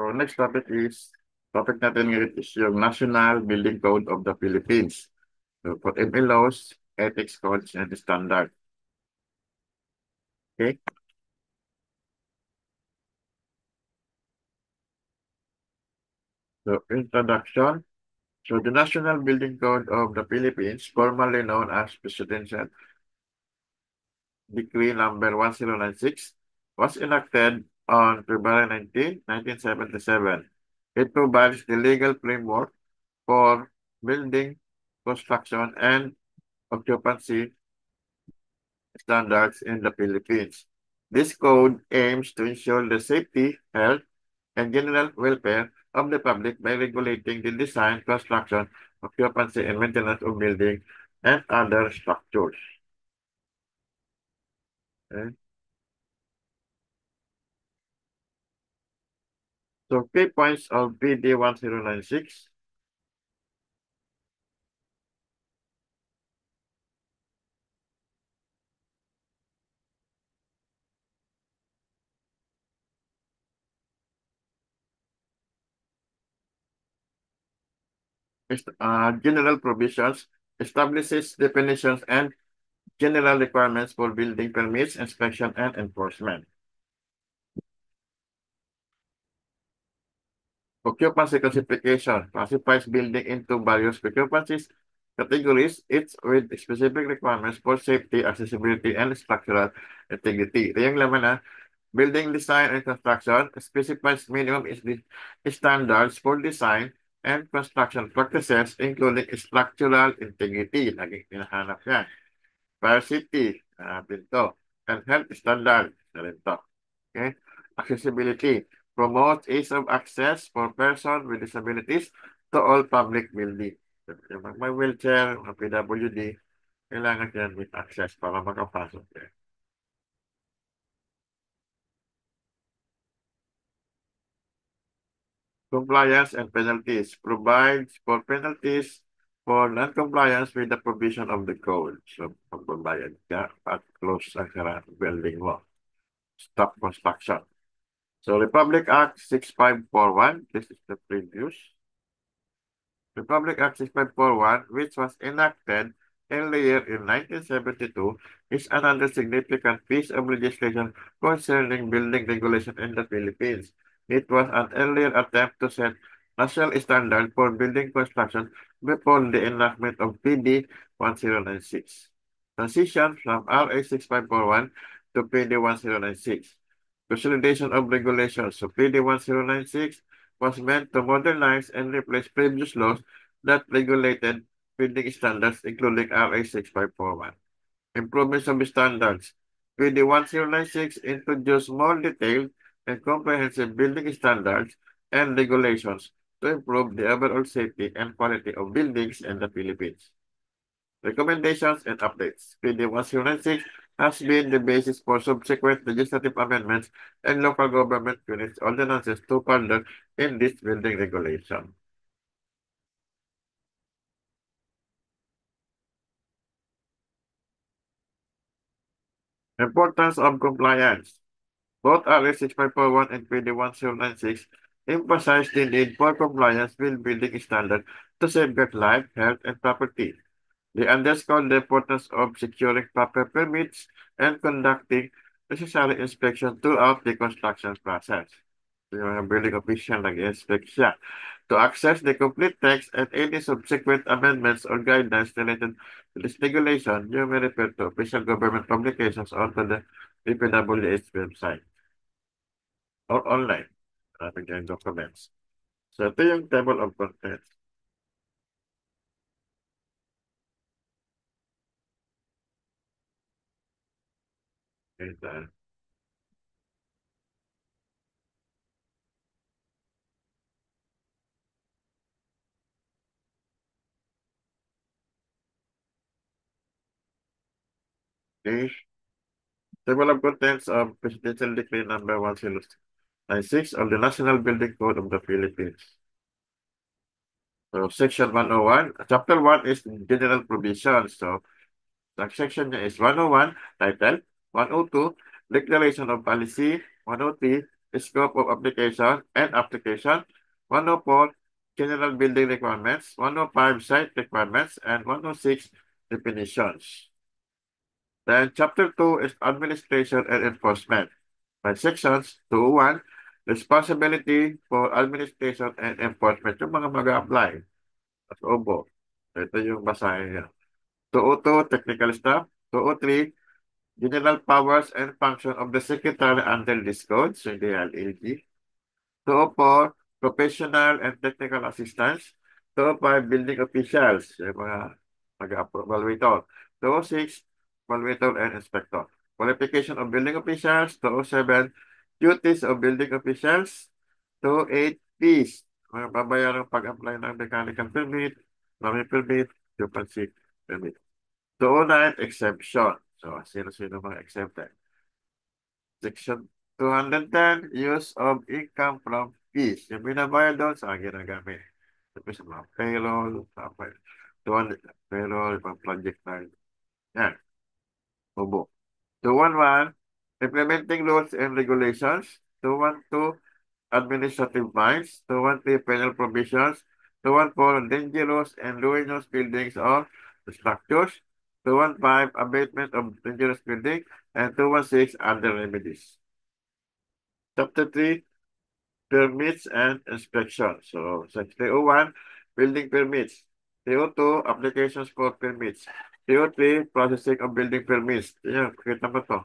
So next topic natin ngayon is yung National Building Code of the Philippines. So for ML laws, ethics codes, and standard. Okay? So introduction. So the National Building Code of the Philippines, formerly known as Presidential Decree number 1096, was enacted on February 19, 1977. It provides the legal framework for building, construction, and occupancy standards in the Philippines. This code aims to ensure the safety, health, and general welfare of the public by regulating the design, construction, occupancy, and maintenance of buildings and other structures. Okay. So key points of PD 1096 is general provisions, establishes definitions and general requirements for building permits, inspection, and enforcement. Occupancy classification classifies building into various occupancies categories, each with specific requirements for safety, accessibility, and structural integrity. Ito yung laman na building design and construction specifies minimum is the standards for design and construction practices, including structural integrity. Laging hinahanap yan. Fire safety, pinto. And health standard, na rin to. Okay? Accessibility promotes ease of access for persons with disabilities to all public buildings. Yung may wheelchair, mga PWD, kailangan yan with access para makapasok yan. Compliance and penalties provides for penalties for non-compliance with the provision of the code. So, pagbabayad ka at close ang building mo. Stop construction. So, Republic Act 6541, this is the previous. Republic Act 6541, which was enacted earlier in 1972, is another significant piece of legislation concerning building regulation in the Philippines. It was an earlier attempt to set national standard for building construction before the enactment of PD 1096. Transition from RA 6541 to PD 1096. Consolidation of regulations. So PD 1096 was meant to modernize and replace previous laws that regulated building standards, including RA 6541. Improvements of standards. PD 1096 introduced more detailed and comprehensive building standards and regulations to improve the overall safety and quality of buildings in the Philippines. Recommendations and updates. PD 1096 has been the basis for subsequent legislative amendments and local government units ordinances to further in this building regulation. Importance of compliance. Both RS 6541 and PD 1096 emphasize the need for compliance with building standards to safeguard life, health, and property. They underscore the importance of securing proper permits and conducting necessary inspection throughout the construction process. Yung mga building official nag-inspect siya. To access the complete text and any subsequent amendments or guidelines related to this regulation, you may refer to official government publications or to the DPWH website or online. Maraming yung documents. So ito yung table of contents. Okay, okay. Table of contents of Presidential Decree number 1096 of the National Building Code of the Philippines. So, Section 101. Chapter 1 is General Provisions. So, section niya is 101, title. 102, Declaration of Policy. 103, scope of application and application, 104, general building requirements, 105, site requirements, and 106, definitions. Then Chapter 2 is administration and enforcement. By sections, 201, responsibility for administration and enforcement. Yung mga mag-apply. At obo. Ito yung basahin niya. 202, technical staff. 203, general powers and function of the secretary under this code. So, hindi LLG. 204, professional and technical assistants. 205, building officials, yung mga mag-evaluator. 206, evaluator and inspector. Qualification of building officials. 207, duties of building officials. 208, fees. Mga babayarang pag-apply ng mechanical permit, plumbing permit, occupancy permit. 209, exemption. So, sino-sino mga exempted? Section 210, use of income from fees. Yung binabayad doon, saan ginagamit? Tapos sa mga payroll, tapos 200, payroll, mga project na yan. Ubo. 211, implementing rules and regulations. 212, administrative fines. 213, penal provisions. 214, dangerous and ruinous buildings or structures. 215, abatement of dangerous building. And 216, other remedies. Chapter 3, permits and inspections. So, Section 301, building permits. 302, applications for permits. 303, processing of building permits. Yan, kita mo to.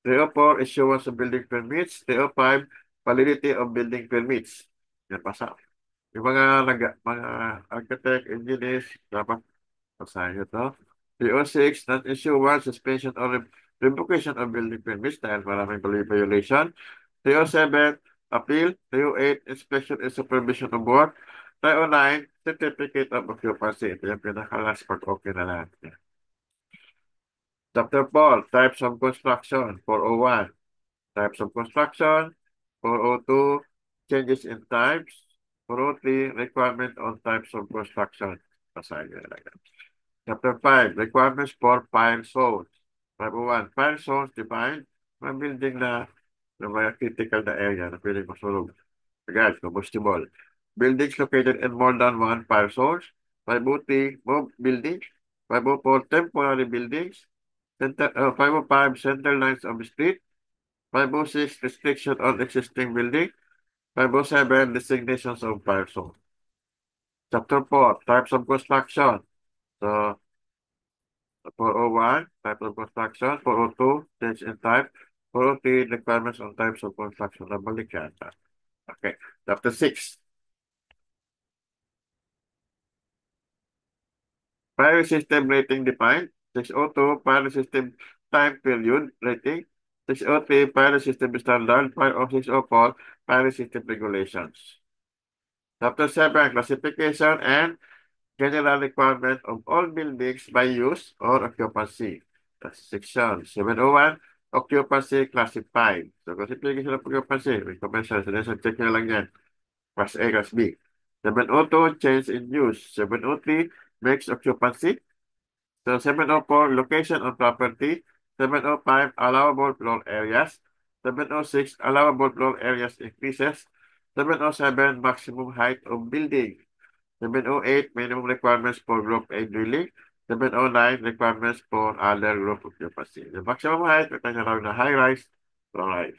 304, issuance of building permits. 305, validity of building permits. Yan, pasa. Yung mga architect, engineers, dapat pasahin nyo to. 306, non-issuance, suspension or revocation of building permits dahil maraming violation. 307, appeal. 308, inspection and supervision of work. 309, certificate of occupancy. Ito yung pinaka-last pag okay na lahat. Chapter 4, types of construction. 401, types of construction. 402, changes in types. 403, requirement on types of construction. Basahin nyo na lang. Chapter 5, requirements for fire zones. 501, fire zones defined. Mga building na mga critical na area na pwedeng masulog. Agad, combustible. Buildings located in more than one fire source. 503, move buildings. 504, temporary buildings. 505, center lines of the street. 506, restriction on existing building. 507, designations of fire zone. Chapter 4, types of construction. So, 401, types of construction. 402, change in type. 403, requirements on types of construction. Nabalik yan. Okay. Chapter 6, fire system rating defined. 602, fire system time period rating. 603, fire system standard. 604, fire system regulations. Chapter 7, classification and general requirement of all buildings by use or occupancy. That's section 701, occupancy classified. So, classification of occupancy, may commercial, residential, check nyo lang yan. Class A, Class B. 702, change in use. 703, mixed occupancy. So 704, location on property. 705, allowable floor areas. 706, allowable floor areas increases. 707, maximum height of building. 708, minimum requirements for group A dwelling. 709, requirements for other group occupancy. The maximum height, may kanya na high-rise, low-rise.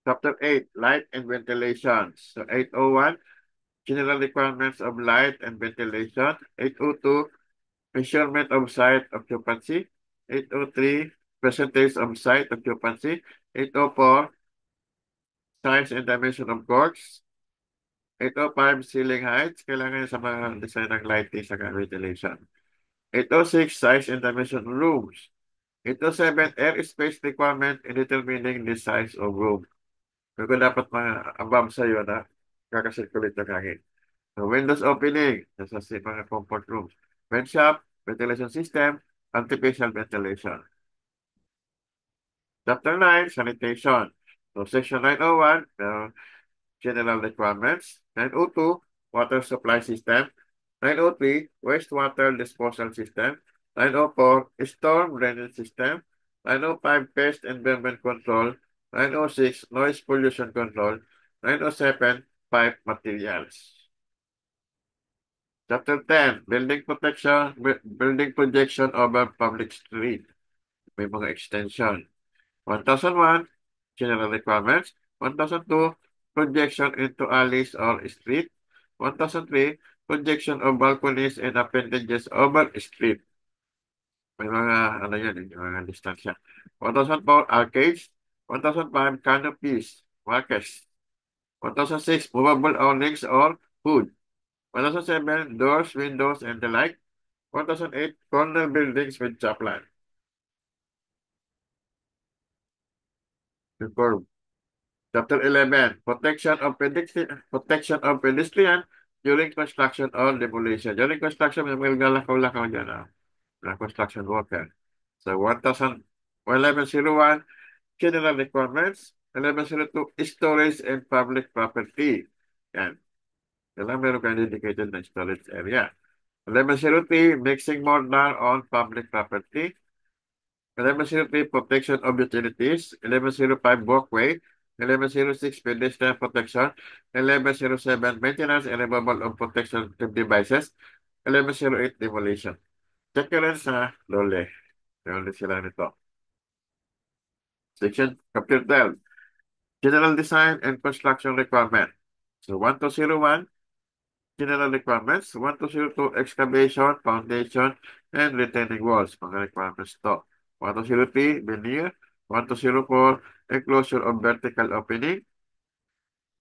Chapter 8, light and ventilation. So 801, general requirements of light and ventilation. 802, measurement of site occupancy. 803, percentage of site occupancy. 804, size and dimension of courts. 805, ceiling heights. Kailangan sa mga design ng lighting sa ventilation. 806, size and dimension of rooms. 807, airspace requirement in determining the size of room. Kung dapat mga above sa'yo na kakasirculate ng hangin. So, windows opening, nasa si mga comfort rooms. Vent shop, ventilation system, artificial ventilation. Chapter 9, Sanitation. So, Section 901, General Requirements. 902, Water Supply System. 903, Wastewater Disposal System. 904, Storm Drainage System. 905, Pest and Vermin Control. 906, Noise Pollution Control. 907, Pipe Materials. Chapter 10, Building Protection, Building Projection over Public Street. May mga extension. 1001, General Requirements. 1002, Projection into alleys or street. 1003, Projection of balconies and appendages over street. May mga, ano yan, yung mga distansya. 1004, Arcades. 1005, Canopies, Markers. 1006, Movable awnings or hood. 1007, Doors, windows, and the like. 1008, Corner buildings with chaplan. Before Chapter 11, Protection of pedestrian during construction or demolition. During construction, may mga galakaw-lakaw dyan, mga construction worker. So, 1101, general requirements. 1102, storage and public property. Yan. Kailangan meron kayo dedicated na storage area. 1103, mixing mortar on public property. 1103, protection of utilities. 1105, walkway. 1106, pedestrian protection. 1107, maintenance and removal of protective devices. 1108, demolition. Check nyo rin sa Lole. Lole sila nito. Section Chapter 12, General Design and Construction Requirement. So, 1201, General Requirements. 1202, Excavation, Foundation, and Retaining Walls. Mga requirements to. 1203, Veneer. 1204, Enclosure of Vertical Opening.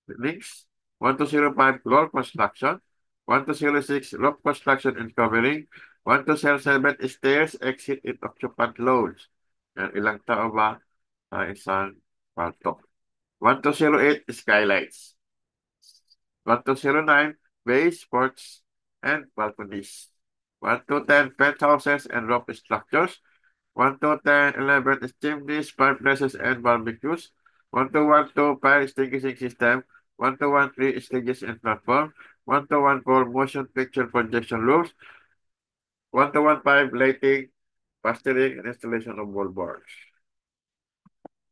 Links. 1205, Floor Construction. 1206, Roof Construction and Covering. 1207, Stairs, Exit, and Occupant Loads. Yan, ilang tao ba sa isang kwarto? 1208, Skylights. 1209, Bays, ports, and balconies. 1210, Penthouses and roof structures. 1211 is chimneys, fireplaces, and barbecues. 1212, fire extinguishing system. 1213, stages and platform. 1214, motion picture projection rooms. 1215, lighting, plastering, and installation of wallboards.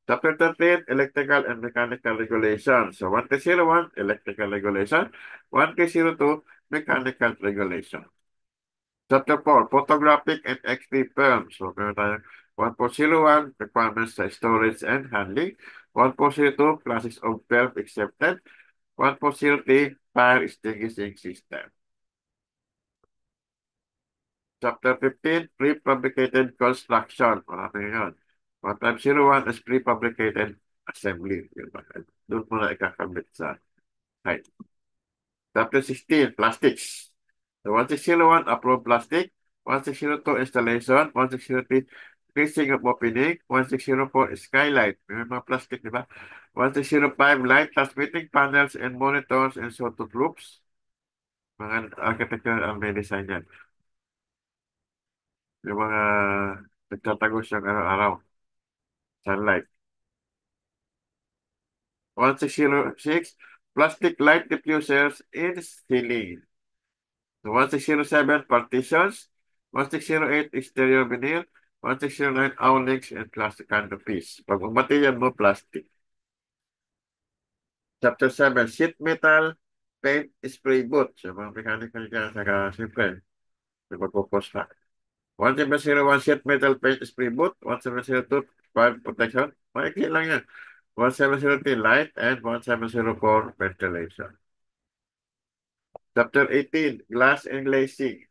Chapter 13, Electrical and Mechanical Regulation. So, 1301, Electrical Regulation. 1302, Mechanical Regulation. Chapter 4, Photographic and XP film. So, meron tayo 1401, requirements sa storage and handling. 1402, classes of film accepted. 1403, fire extinguishing system. Chapter 15, prefabricated construction. Marami yun. 1501 is prefabricated assembly. Doon mo na ikakabit sa height. Chapter 16, plastics. So 1601, approved plastic. 1602, installation. 1603, creasing of opening. 1604, skylight. May mga plastic, di ba? 1605, light transmitting panels and monitors and sawtooth loops. Mga architecture ang may design yan. Yung mga nagtatagos yung araw-araw. Sunlight. 1606, plastic light diffusers in ceiling. So 1607, partitions. 1608, exterior vinyl. 1609, awnings and plastic canopies. Pag material mo, plastic. Chapter 7, sheet metal, paint, spray booth. So mga mechanical dyan, saka simple. May magpupos na. 1701, sheet metal, paint, spray booth. 1702, fire protection. Maikli lang yan. 1703, light, and 1704, ventilation. Chapter 18, glass and glazing.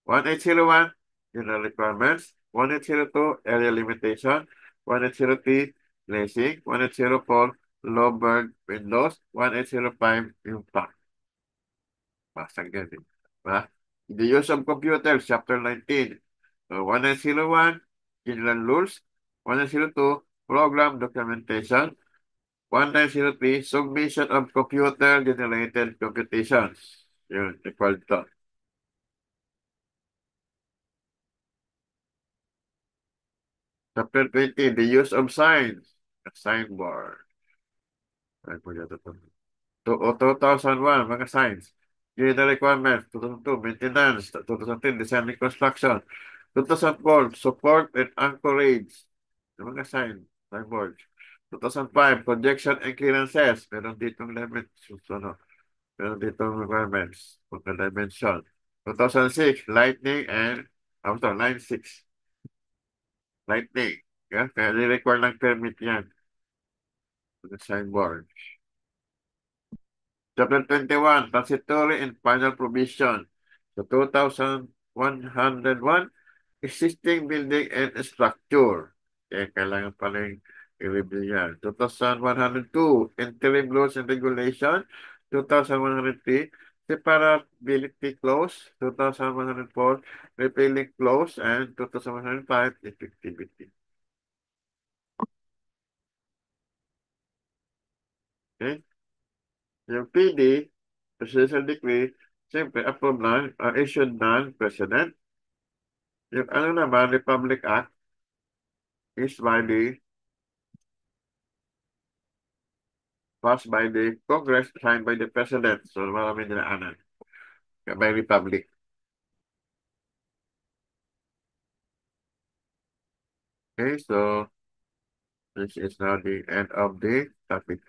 1801, general requirements. 1802, area limitation. 1803, glazing. 1804, low-bird windows. 1805, impact. Basag yan eh. Diba? The use of computers, chapter 19. 1901, general rules. 1902, program documentation. 1903, submission of computer-generated computations. Yun, equal to. Chapter 20, the use of signs. A signboard. Ay, po yata ito. 2001, mga signs. Unit requirements. 2002, maintenance. 2010, design and construction. 2004, support and anchorage. Yung mga signboards. 2005, projection and clearances. Meron ditong dimensions. Ano? Meron ditong requirements. Mga dimension. 2006, lightning and, line 6. Lightning. Yeah? Kaya require ng permit yan. Mga signboard. Chapter 21, Transitory and Final Provision. So 2,101, Existing Building and Structure. Kaya kailangan pa rin i-review yan. 2,102, Interim Rules and Regulation. 2,103, Separability Clause. 2,104, Repealing Clause. And 2,105, Effectivity. Okay? Yung PD, Presidential Decree, siyempre, approved na, issued ng President. Yung ano naman, Republic Act is by the, passed by the Congress, signed by the President. So, marami nilaanan. By Republic. Okay, so, this is now the end of the topic.